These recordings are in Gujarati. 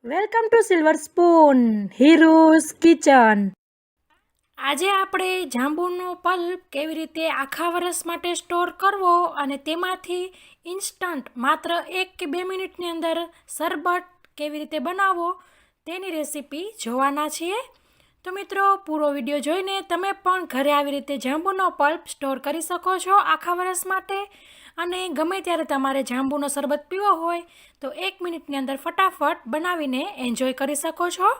Welcome to silver spoon heroes kitchen. આજે આપણે જાંબુનો પલ્પ કેવી રીતે આખા વર્ષ માટે સ્ટોર કરવો અને તેમાંથી ઇન્સ્ટન્ટ માત્ર 1 કે 2 મિનિટની અંદર શરબત કેવી રીતે બનાવવો તેની રેસીપી જોવાના છીએ. તો મિત્રો, પૂરો વિડીયો જોઈને તમે પણ ઘરે આવી રીતે જાંબુનો પલ્પ સ્ટોર કરી શકો છો આખા વર્ષ માટે. અને ગમે ત્યારે તમારે જાંબુનો શરબત પીવો હોય તો 1 મિનિટની અંદર ફટાફટ બનાવીને એન્જોય કરી શકો છો.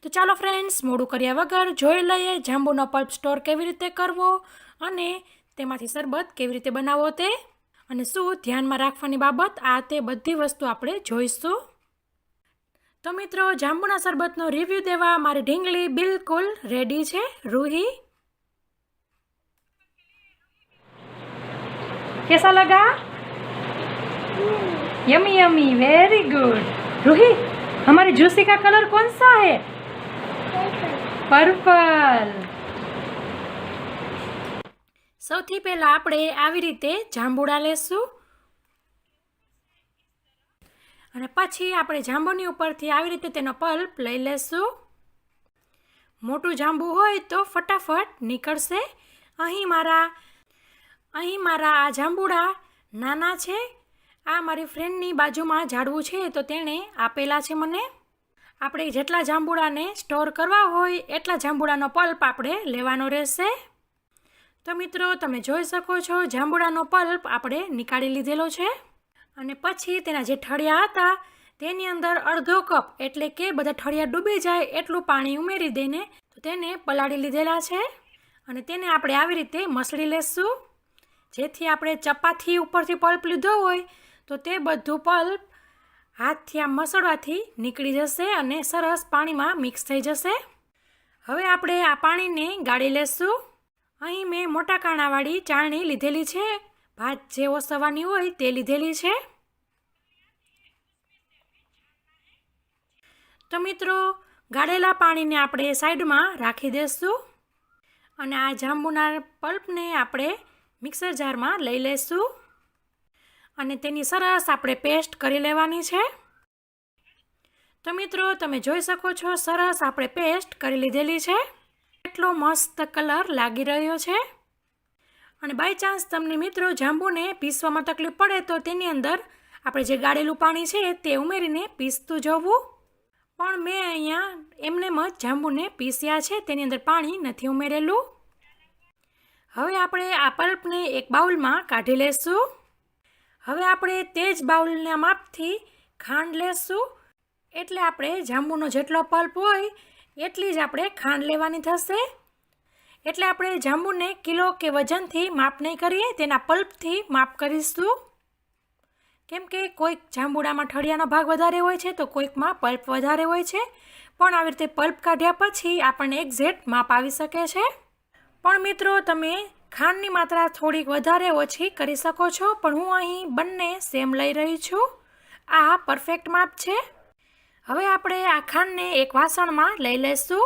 તો ચાલો ફ્રેન્ડ્સ, મોડું કર્યા વગર જોઈ લઈએ જાંબુનો પલ્પ સ્ટોર કેવી રીતે કરવો અને તેમાંથી શરબત કેવી રીતે બનાવવો તે, અને શું ધ્યાનમાં રાખવાની બાબત આ તે બધી વસ્તુ આપણે જોઈશું. તો મિત્રો, જાંબુના શરબતનો રિવ્યૂ દેવા મારી ઢીંગલી બિલકુલ રેડી છે. रूही, कैसा लगा? Yummy yummy, very good. Ruhi, हमारे जूसी का कलर कौन सा है? पर्पल. સૌથી પહેલા આપણે આવી રીતે જાંબુડા લેશું અને પછી આપણે જાંબુની ઉપરથી આવી રીતે તેનો પલ્પ લઈ લેશું. મોટું જાંબુ હોય તો ફટાફટ નીકળશે. અહીં મારા આ જાંબુડા નાના છે. આ મારી ફ્રેન્ડની બાજુમાં ઝાડવું છે તો તેણે આપેલા છે મને. આપણે જેટલા જાંબુડાને સ્ટોર કરવા હોય એટલા જાંબુડાનો પલ્પ આપણે લેવાનો રહેશે. તો મિત્રો, તમે જોઈ શકો છો જાંબુડાનો પલ્પ આપણે નીકાળી લીધેલો છે અને પછી તેના જે ઠળિયા હતા તેની અંદર અડધો કપ, એટલે કે બધા ઠળિયા ડૂબી જાય એટલું પાણી ઉમેરી દઈને તો તેને પલાળી લીધેલા છે અને તેને આપણે આવી રીતે મસળી લેશું, જેથી આપણે ચપાથી ઉપરથી પલ્પ લીધો હોય તો તે બધું પલ્પ હાથથી આમ મસળવાથી નીકળી જશે અને સરસ પાણીમાં મિક્સ થઈ જશે. હવે આપણે આ પાણીને ગાળી લેશું. અહીં મેં મોટા કાણાવાળી ચાળણી લીધેલી છે, ભાત જે ઓસવવાની હોય તે લીધેલી છે. તો મિત્રો, ગાળેલા પાણીને આપણે સાઈડમાં રાખી દઈશું અને આ જાંબુના પલ્પને આપણે મિક્સર જારમાં લઈ લઈશું અને તેની સરસ આપણે પેસ્ટ કરી લેવાની છે. તો મિત્રો, તમે જોઈ શકો છો સરસ આપણે પેસ્ટ કરી લીધેલી છે. એટલો મસ્ત કલર લાગી રહ્યો છે. અને બાય ચાન્સ તમને મિત્રો જાંબુને પીસવામાં તકલીફ પડે તો તેની અંદર આપણે જે ગાળેલું પાણી છે તે ઉમેરીને પીસતું જવું. પણ મેં અહીંયા એમનેમ જ જાંબુને પીસ્યા છે, તેની અંદર પાણી નથી ઉમેરેલું. હવે આપણે આ પલ્પને એક બાઉલમાં કાઢી લેશું. હવે આપણે તે જ બાઉલના માપથી ખાંડ લેશું, એટલે આપણે જાંબુનો જેટલો પલ્પ હોય એટલી જ આપણે ખાંડ લેવાની થશે. એટલે આપણે જાંબુને કિલો કે વજનથી માપ નહીં કરીએ, તેના પલ્પથી માપ કરીશું. કેમ કે કોઈક જાંબુડામાં ઠળિયાનો ભાગ વધારે હોય છે તો કોઈકમાં પલ્પ વધારે હોય છે. પણ આવી રીતે પલ્પ કાઢ્યા પછી આપણને એક્ઝેક્ટ માપ આવી શકે છે. પણ મિત્રો, તમે ખાંડની માત્રા થોડીક વધારે ઓછી કરી શકો છો, પણ હું અહીં બંને સેમ લઈ રહી છું. આ પરફેક્ટ માપ છે. હવે આપણે આ ખાંડને એક વાસણમાં લઈ લઈશું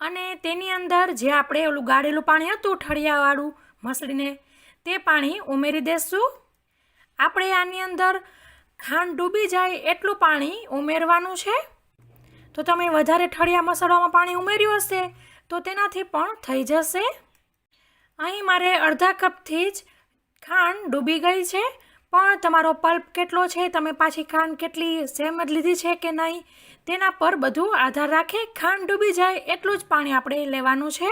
અને તેની અંદર જે આપણે ઓલું ગાળેલું પાણી હતું ઠળિયાવાળું મસળીને, તે પાણી ઉમેરી દઈશું. આપણે આની અંદર ખાંડ ડૂબી જાય એટલું પાણી ઉમેરવાનું છે. તો તમે વધારે ઠળિયા મસળવામાં પાણી ઉમેર્યું હશે તો તેનાથી પણ થઈ જશે. અહીં મારે અડધા કપથી જ ખાંડ ડૂબી ગઈ છે, પણ તમારો પલ્પ કેટલો છે, તમે પાછી ખાંડ કેટલી સેમ જ લીધી છે કે નહીં, તેના પર બધું આધાર રાખે. ખાંડ ડૂબી જાય એટલું જ પાણી આપણે લેવાનું છે.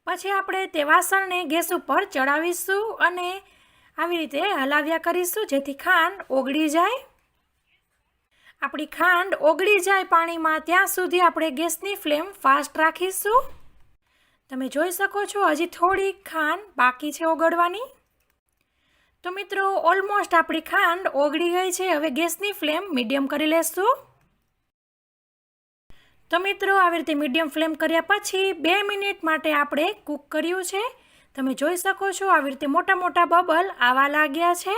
પછી આપણે તે વાસણને ગેસ ઉપર ચડાવીશું અને આવી રીતે હલાવ્યા કરીશું, જેથી ખાંડ ઓગળી જાય. આપણી ખાંડ ઓગળી જાય પાણીમાં ત્યાં સુધી આપણે ગેસની ફ્લેમ ફાસ્ટ રાખીશું. તમે જોઈ શકો છો હજી થોડી ખાંડ બાકી છે ઓગળવાની. તો મિત્રો, ઓલમોસ્ટ આપણી ખાંડ ઓગળી ગઈ છે. હવે ગેસની ફ્લેમ મીડિયમ કરી લેશું. તો મિત્રો, આવી રીતે મીડિયમ ફ્લેમ કર્યા પછી 2 મિનિટ માટે આપણે કૂક કર્યું છે. તમે જોઈ શકો છો આવી રીતે મોટા મોટા બબલ આવવા લાગ્યા છે.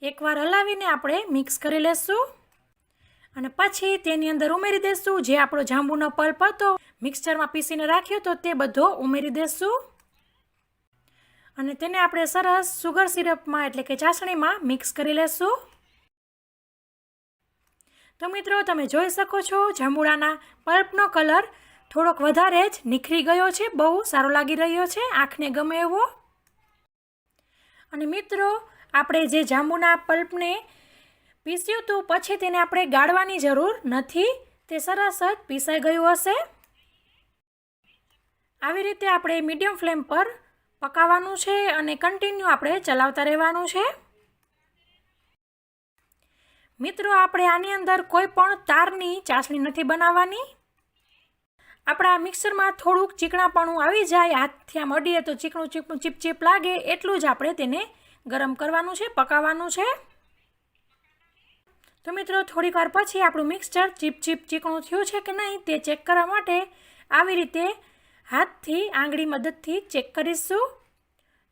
એકવાર હલાવીને આપણે મિક્સ કરી લેશું અને પછી તેની અંદર ઉમેરી દઈશું જે આપણો જાંબુનો પલ્પ હતો મિક્સચરમાં પીસીને રાખ્યો તો તે બધો ઉમેરી દઈશું અને તેને આપણે સરસ સુગર સિરપમાં એટલે કે ચાસણીમાં મિક્સ કરી લેશું. તો મિત્રો તમે જોઈ શકો છો જાંબુડાના પલ્પનો કલર થોડોક વધારે જ નિખરી ગયો છે, બહુ સારો લાગી રહ્યો છે, આંખને ગમે એવો. અને મિત્રો આપણે જે જાંબુના પલ્પને પીસ્યું હતું પછી તેને આપણે ગાળવાની જરૂર નથી, તે સરસ જ પીસાઈ ગયું હશે. આવી રીતે આપણે મીડિયમ ફ્લેમ પર પકાવવાનું છે અને કન્ટિન્યુ આપણે ચલાવતા રહેવાનું છે. મિત્રો આપણે આની અંદર કોઈ પણ તારની ચાસણી નથી બનાવવાની. આપણા મિક્સરમાં થોડુંક ચીકણાપણું આવી જાય, હાથથી આમ અડીએ તો ચીકણું ચીપ લાગે એટલું જ આપણે તેને ગરમ કરવાનું છે, પકાવવાનું છે. તો મિત્રો થોડીક વાર પછી આપણું મિક્સચર ચીકણું થયું છે કે નહીં તે ચેક કરવા માટે આવી રીતે હાથથી આંગળી મદદથી ચેક કરીશું.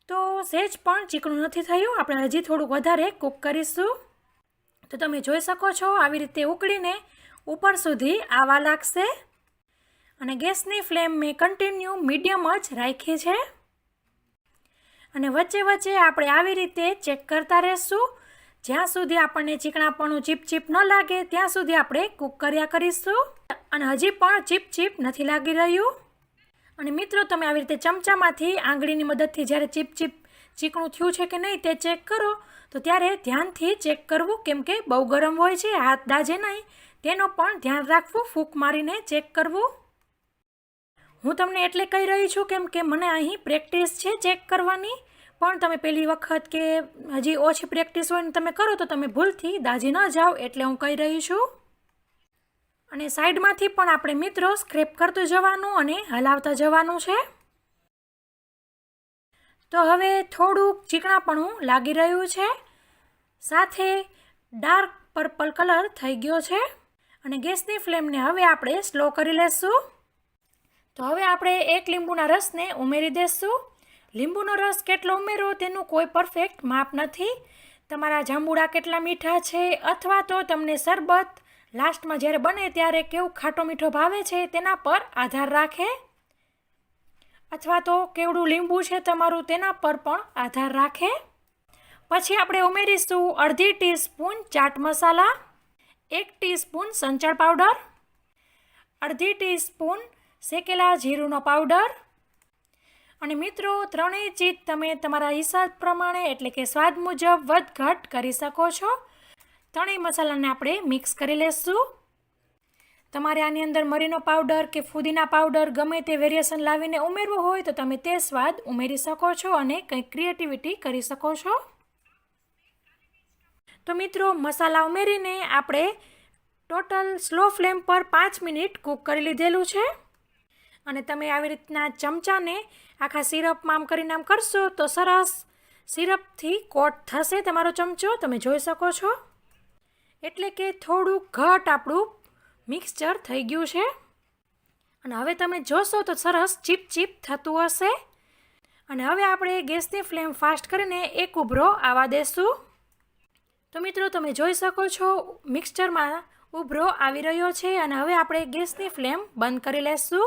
તો સહેજ પણ ચીકણું નથી થયું, આપણે હજી થોડુંક વધારે કૂક કરીશું. તો તમે જોઈ શકો છો આવી રીતે ઉકળીને ઉપર સુધી આવવા લાગશે. અને ગેસની ફ્લેમ મેં કન્ટિન્યુ મીડિયમ જ રાખી છે. અને વચ્ચે વચ્ચે આપણે આવી રીતે ચેક કરતા રહીશું. જ્યાં સુધી આપણને ચીકણાપણું ચીપ ન લાગે ત્યાં સુધી આપણે કૂક કર્યા કરીશું. અને હજી પણ ચીપ નથી લાગી રહ્યું. અને મિત્રો તમે આવી રીતે ચમચામાંથી આંગળીની મદદથી જ્યારે ચીકણું થયું છે કે નહીં તે ચેક કરો તો ત્યારે ધ્યાનથી ચેક કરવું, કેમ કે બહુ ગરમ હોય છે, હાથ દાજે નહીં તેનો પણ ધ્યાન રાખવું, ફૂંક મારીને ચેક કરવું. હું તમને એટલે કહી રહી છું કેમ કે મને અહીં પ્રેક્ટિસ છે ચેક કરવાની, પણ તમે પહેલી વખત કે હજી ઓછી પ્રેક્ટિસ હોય ને તમે કરો તો તમે ભૂલથી દાજી ન જાઓ એટલે હું કહી રહી છું. અને સાઈડમાંથી પણ આપણે મિત્રો સ્ક્રેપ કરતું જવાનું અને હલાવતા જવાનું છે. તો હવે થોડુંક ચીકણાપણું લાગી રહ્યું છે, સાથે ડાર્ક પર્પલ કલર થઈ ગયો છે. અને ગેસની ફ્લેમને હવે આપણે સ્લો કરી લેશું. તો હવે આપણે એક લીંબુના રસને ઉમેરી દઈશું. લીંબુનો રસ કેટલો ઉમેરો તેનું કોઈ પરફેક્ટ માપ નથી. તમારા જાંબુડા કેટલા મીઠા છે અથવા તો તમને શરબત લાસ્ટમાં જ્યારે બને ત્યારે કેવું ખાટો મીઠો ભાવે છે તેના પર આધાર રાખે, અથવા તો કેવડું લીંબુ છે તમારું તેના પર પણ આધાર રાખે. પછી આપણે ઉમેરીશું અડધી ટીસ્પૂન ચાટ મસાલા, 1 ટીસ્પૂન સંચળ પાવડર, અડધી ટીસ્પૂન શેકેલા જીરુંનો પાવડર. અને મિત્રો ત્રણેય ચીજ તમે તમારા હિસાબ પ્રમાણે એટલે કે સ્વાદ મુજબ વધઘટ કરી શકો છો. ત્રણેય મસાલાને આપણે મિક્સ કરી લેશું. તમારે આની અંદર મરીનો પાવડર કે ફુદીના પાવડર ગમે તે વેરિએશન લાવીને ઉમેરવું હોય તો તમે તે સ્વાદ ઉમેરી શકો છો અને કંઈક ક્રિએટિવિટી કરી શકો છો. તો મિત્રો મસાલા ઉમેરીને આપણે ટોટલ સ્લો ફ્લેમ પર 5 મિનિટ કૂક કરી લીધેલું છે. અને તમે આવી રીતના ચમચાને આખા સિરપમાં આમ કરીને આમ કરશો તો સરસ સિરપથી કોટ થશે તમારો ચમચો, તમે જોઈ શકો છો. એટલે કે થોડું ઘટ આપણું મિક્સચર થઈ ગયું છે. અને હવે તમે જોશો તો સરસ ચીપ થતું હશે. અને હવે આપણે ગેસની ફ્લેમ ફાસ્ટ કરીને એક ઉભરો આવવા દેશું. તો મિત્રો તમે જોઈ શકો છો મિક્સચરમાં ઉભરો આવી રહ્યો છે. અને હવે આપણે ગેસની ફ્લેમ બંધ કરી લેશું.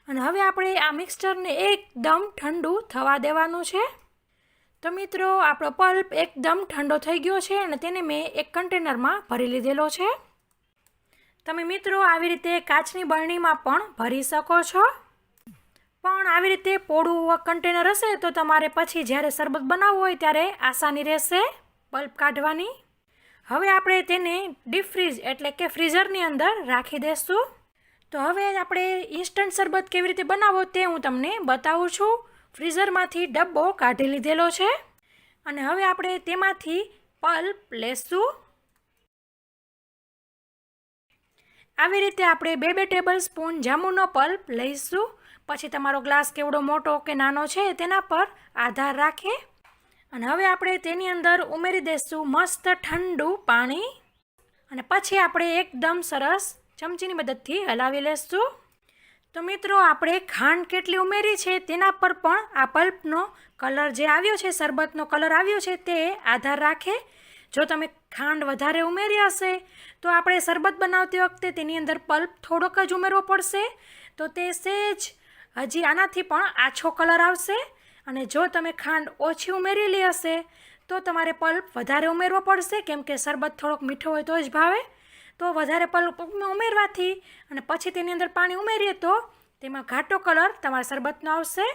અને હવે આપણે આ મિક્સચરને એકદમ ઠંડુ થવા દેવાનું છે. તો મિત્રો આપણો પલ્પ એકદમ ઠંડો થઈ ગયો છે અને તેને મેં એક કન્ટેનરમાં ભરી લીધેલો છે. તમે મિત્રો આવી રીતે કાચની બરણીમાં પણ ભરી શકો છો, પણ આવી રીતે પોળું કન્ટેનર હશે તો તમારે પછી જ્યારે શરબત બનાવવું હોય ત્યારે આસાની રહેશે પલ્પ કાઢવાની. હવે આપણે તેને ડીપ ફ્રીજ એટલે કે ફ્રીઝરની અંદર રાખી દઈશું. તો હવે આપણે ઇન્સ્ટન્ટ શરબત કેવી રીતે બનાવો તે હું તમને બતાવું છું. ફ્રીઝરમાંથી ડબ્બો કાઢી લીધેલો છે અને હવે આપણે તેમાંથી પલ્પ લેશું. આવી રીતે આપણે 2 ટેબલ સ્પૂન જાંબુનો પલ્પ લઈશું. પછી તમારો ગ્લાસ કેવડો મોટો કે નાનો છે તેના પર આધાર રાખે. અને હવે આપણે તેની અંદર ઉમેરી દઈશું મસ્ત ઠંડુ પાણી. અને પછી આપણે એકદમ સરસ ચમચીની મદદથી હલાવી લેશું. તો મિત્રો આપણે ખાંડ કેટલી ઉમેરી છે તેના પર પણ આ પલ્પનો કલર જે આવ્યો છે, શરબતનો કલર આવ્યો છે તે આધાર રાખે. જો તમે ખાંડ વધારે ઉમેરી હશે તો આપણે શરબત બનાવતી વખતે તેની અંદર પલ્પ થોડોક જ ઉમેરવો પડશે, તો તે સહેજ હજી આનાથી પણ આછો કલર આવશે. અને જો તમે ખાંડ ઓછી ઉમેરેલી હશે તો તમારે પલ્પ વધારે ઉમેરવો પડશે, કેમ કે શરબત થોડોક મીઠો હોય તો જ ભાવે. તો વધારે પલ્પમાં ઉમેરવાથી અને પછી તેની અંદર પાણી ઉમેરીએ તો તેમાં ઘાટો કલર તમારા શરબતનો આવશે.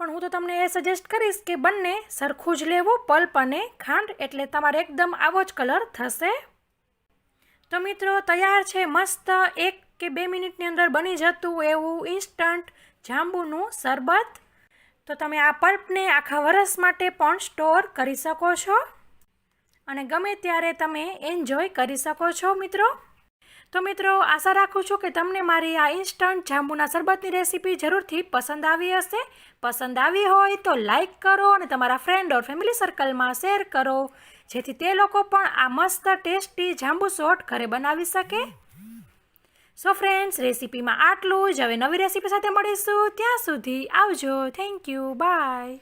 પણ હું તો તમને એ સજેસ્ટ કરીશ કે બંને સરખું જ લેવું, પલ્પ અને ખાંડ, એટલે તમારે એકદમ આવો જ કલર થશે. તો મિત્રો તૈયાર છે મસ્ત 1 કે 2 મિનિટની અંદર બની જતું એવું ઇન્સ્ટન્ટ જાંબુનું શરબત. તો તમે આ પલ્પને આખા વરસ માટે પણ સ્ટોર કરી શકો છો અને ગમે ત્યારે તમે એન્જોય કરી શકો છો મિત્રો. તો મિત્રો આશા રાખું છું કે તમને મારી આ ઇન્સ્ટન્ટ જાંબુના શરબતની રેસીપી જરૂરથી પસંદ આવી હશે. પસંદ આવી હોય તો લાઈક કરો અને તમારા ફ્રેન્ડ ઓર ફેમિલી સર્કલમાં શેર કરો, જેથી તે લોકો પણ આ મસ્ત ટેસ્ટી જાંબુ શોટ ઘરે બનાવી શકે. સો ફ્રેન્ડ્સ, રેસીપીમાં આટલું જ. હવે નવી રેસીપી સાથે મળીશું. ત્યાં સુધી આવજો. Thank you. બાય.